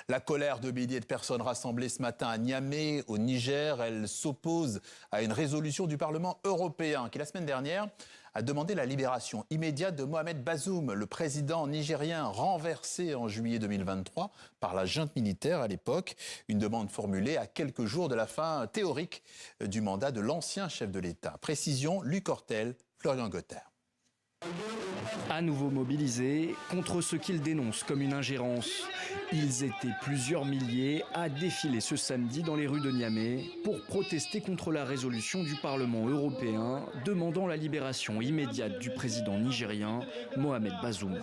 La colère de milliers de personnes rassemblées ce matin à Niamey, au Niger, elle s'oppose à une résolution du Parlement européen qui, la semaine dernière, a demandé la libération immédiate de Mohamed Bazoum, le président nigérien renversé en juillet 2023 par la junte militaire à l'époque. Une demande formulée à quelques jours de la fin théorique du mandat de l'ancien chef de l'État. Précision, Luc Hortel, Florian Gotter. À nouveau mobilisés contre ce qu'ils dénoncent comme une ingérence. Ils étaient plusieurs milliers à défiler ce samedi dans les rues de Niamey pour protester contre la résolution du Parlement européen demandant la libération immédiate du président nigérien Mohamed Bazoum.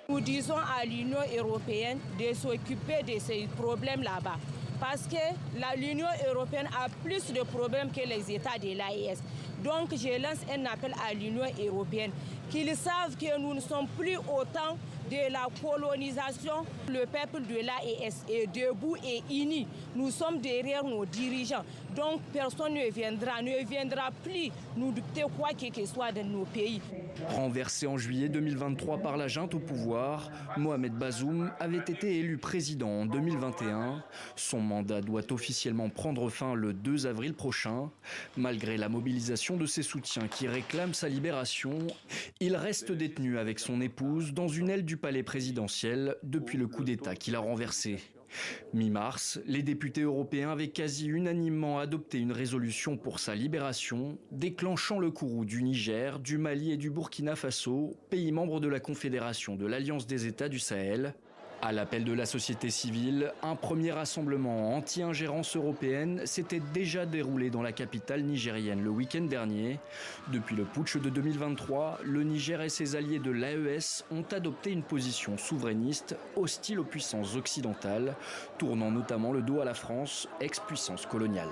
Nous disons à l'Union européenne de s'occuper de ces problèmes là-bas. Parce que l'Union européenne a plus de problèmes que les États de l'AES. Donc je lance un appel à l'Union européenne qu'ils savent que nous ne sommes plus au temps de la colonisation. Le peuple de l'AES est debout et uni. Nous sommes derrière nos dirigeants. Donc personne ne viendra plus nous dicter quoi que ce soit dans nos pays. Renversé en juillet 2023 par la junte au pouvoir, Mohamed Bazoum avait été élu président en 2021. Son mandat doit officiellement prendre fin le 2 avril prochain. Malgré la mobilisation de ses soutiens qui réclament sa libération, il reste détenu avec son épouse dans une aile du palais présidentiel depuis le coup d'État qu'il a renversé. Mi-mars, les députés européens avaient quasi unanimement adopté une résolution pour sa libération, déclenchant le courroux du Niger, du Mali et du Burkina Faso, pays membres de la Confédération de l'Alliance des États du Sahel. À l'appel de la société civile, un premier rassemblement anti-ingérence européenne s'était déjà déroulé dans la capitale nigérienne le week-end dernier. Depuis le putsch de 2023, le Niger et ses alliés de l'AES ont adopté une position souverainiste hostile aux puissances occidentales, tournant notamment le dos à la France, ex-puissance coloniale.